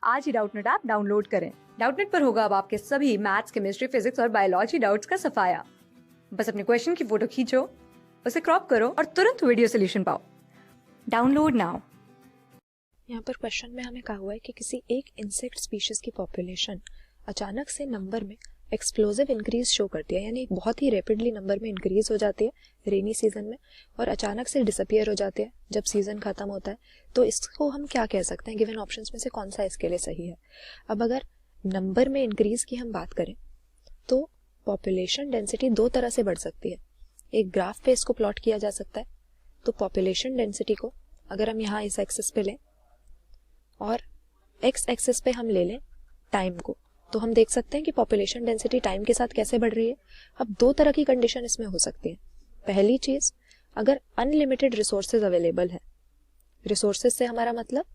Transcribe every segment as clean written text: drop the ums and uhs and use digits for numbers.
आज ही Doubtnut app download करें। Doubtnut पर होगा अब आपके सभी मैथ्स, केमिस्ट्री, फिजिक्स और बायोलॉजी डाउट्स का सफाया। बस अपने क्वेश्चन की फोटो खींचो, उसे क्रॉप करो और तुरंत वीडियो सोल्यूशन पाओ। Download now. यहाँ पर क्वेश्चन में हमें कहा हुआ है कि किसी एक इंसेक्ट स्पीशीज की पॉपुलेशन अचानक से नंबर में एक्सप्लोजिव इंक्रीज शो करती है, यानी एक बहुत ही रैपिडली नंबर में इंक्रीज हो जाती है रेनी सीजन में और अचानक से डिसअपियर हो जाती है जब सीजन खत्म होता है। तो इसको हम क्या कह सकते हैं? गिवन ऑप्शंस में से कौन सा इसके लिए सही है? अब अगर नंबर में इंक्रीज की हम बात करें तो पॉपुलेशन डेंसिटी दो तरह से बढ़ सकती है। एक ग्राफ पे इसको प्लॉट किया जा सकता है। तो पॉपुलेशन डेंसिटी को अगर हम यहाँ इस एक्सिस पे लें और एक्स एक्सिस पे हम ले लें टाइम को, तो हम देख सकते हैं कि पॉपुलेशन डेंसिटी टाइम के साथ कैसे बढ़ रही है। अब दो तरह की कंडीशन इसमें हो सकती है। पहली चीज, अगर अनलिमिटेड रिसोर्सेज अवेलेबल है, रिसोर्सेज से हमारा मतलब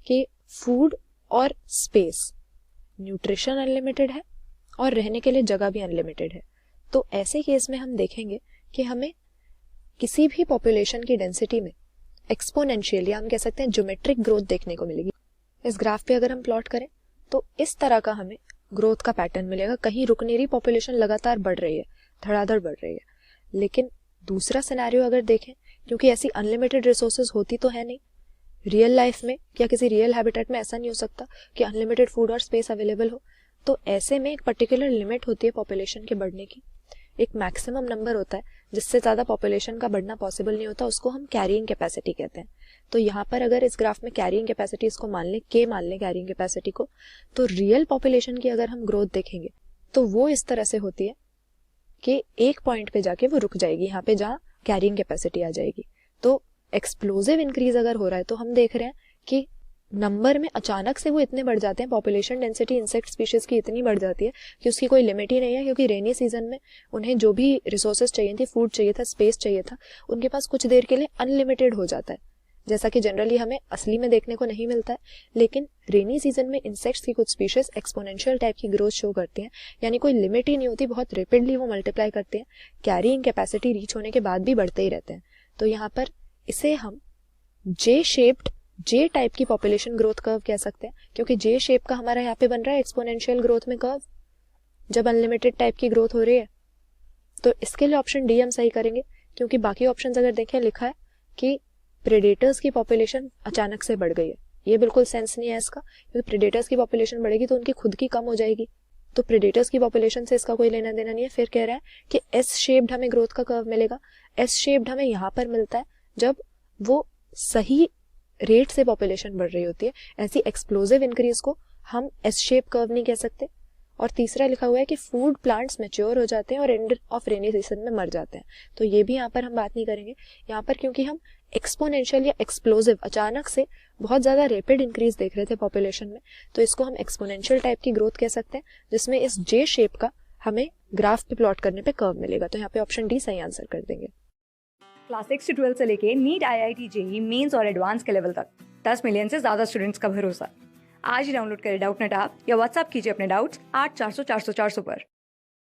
कि फूड और स्पेस, न्यूट्रिशन अनलिमिटेड है और रहने के लिए जगह भी अनलिमिटेड है, तो ऐसे केस में हम देखेंगे कि हमें किसी भी पॉपुलेशन की डेंसिटी में एक्सपोनेंशियल या हम कह सकते हैं ज्योमेट्रिक ग्रोथ देखने को मिलेगी। इस ग्राफ पे अगर हम प्लॉट करें तो इस तरह का हमें ग्रोथ का पैटर्न मिलेगा। कहीं रुक नहीं रही, पॉपुलेशन लगातार बढ़ रही है, धड़ाधड़ बढ़ रही है। लेकिन दूसरा सिनेरियो अगर देखें, क्योंकि ऐसी अनलिमिटेड रिसोर्सेज होती तो है नहीं रियल लाइफ में या किसी रियल हैबिटेट में, ऐसा नहीं हो सकता कि अनलिमिटेड फूड और स्पेस अवेलेबल हो। तो ऐसे में एक पर्टिकुलर लिमिट होती है पॉपुलेशन के बढ़ने की, एक मैक्सिमम नंबर होता है जिससे ज्यादा पॉपुलेशन का बढ़ना पॉसिबल नहीं होता, उसको हम कैरिंग कैपेसिटी कहते हैं। तो यहाँ पर अगर इस ग्राफ में कैरिंग कैपेसिटी इसको मान लें, के मान लें कैरिंग कैपेसिटी को, तो रियल पॉपुलेशन की अगर हम ग्रोथ देखेंगे तो वो इस तरह से होती है कि एक पॉइंट पे जाके वो रुक जाएगी, यहाँ पे जहाँ कैरिंग कैपेसिटी आ जाएगी। तो एक्सप्लोजिव इंक्रीज अगर हो रहा है तो हम देख रहे हैं कि नंबर में अचानक से वो इतने बढ़ जाते हैं, पॉपुलेशन डेंसिटी इंसेक्ट स्पीशीज की इतनी बढ़ जाती है कि उसकी कोई लिमिट ही नहीं है, क्योंकि रेनी सीजन में उन्हें जो भी रिसोर्सेज चाहिए थी, फूड चाहिए था, स्पेस चाहिए था, उनके पास कुछ देर के लिए अनलिमिटेड हो जाता है, जैसा कि जनरली हमें असली में देखने को नहीं मिलता है। लेकिन रेनी सीजन में इंसेक्ट्स की कुछ स्पीशीज एक्सपोनेंशियल टाइप की ग्रोथ शो करती हैं, यानी कोई लिमिट ही नहीं होती, बहुत रैपिडली वो मल्टीप्लाई करते हैं, कैरिंग कैपेसिटी रीच होने के बाद भी बढ़ते ही रहते हैं। तो यहाँ पर इसे हम जे शेप्ड, जे टाइप की पॉपुलेशन ग्रोथ कर्व कह सकते हैं, क्योंकि जे शेप का हमारा यहाँ पे बन रहा है एक्सपोनेंशियल ग्रोथ में कर्व, जब अनलिमिटेड टाइप की ग्रोथ हो रही है। तो इसके लिए ऑप्शन डी हम सही करेंगे, क्योंकि बाकी ऑप्शन अगर देखें लिखा है कि प्रेडेटर्स की पॉपुलेशन अचानक से बढ़ गई है, ये बिल्कुल सेंस नहीं है इसका, क्योंकि प्रेडेटर्स की पॉपुलेशन बढ़ेगी तो उनकी खुद की कम हो जाएगी, तो प्रेडेटर्स की पॉपुलेशन से इसका कोई लेना देना नहीं है। फिर कह रहा है कि एस शेप्ड हमें ग्रोथ का कर्व मिलेगा। एस शेप्ड हमें यहाँ पर मिलता है जब वो सही रेट से पॉपुलेशन बढ़ रही होती है। ऐसी एक्सप्लोजिव इंक्रीज को हम एस शेप कर्व नहीं कह सकते। और तीसरा लिखा हुआ है कि फूड प्लांट्स मैच्योर हो जाते हैं और एंड ऑफ रेनी सीजन में मर जाते हैं, तो ये भी यहाँ पर हम बात नहीं करेंगे। यहाँ पर क्योंकि हम एक्सपोनेंशियल या एक्सप्लोजिव, अचानक से बहुत ज्यादा रैपिड इंक्रीज देख रहे थे पॉपुलेशन में, तो इसको हम एक्सपोनेंशियल टाइप की ग्रोथ कह सकते हैं, जिसमें इस जे शेप का हमें ग्राफ पे प्लॉट करने पे कर्व मिलेगा। तो यहाँ पे ऑप्शन डी सही आंसर कर देंगे। क्लास 6 से 12 से लेके नीट, IIT, जेईई मेंस और एडवांस के लेवल तक 10 मिलियन से ज्यादा स्टूडेंट्स का भरोसा। आज ही डाउनलोड करें डाउटनेट ऐप या व्हाट्सएप कीजिए अपने डाउट्स 8400 400 400 पर।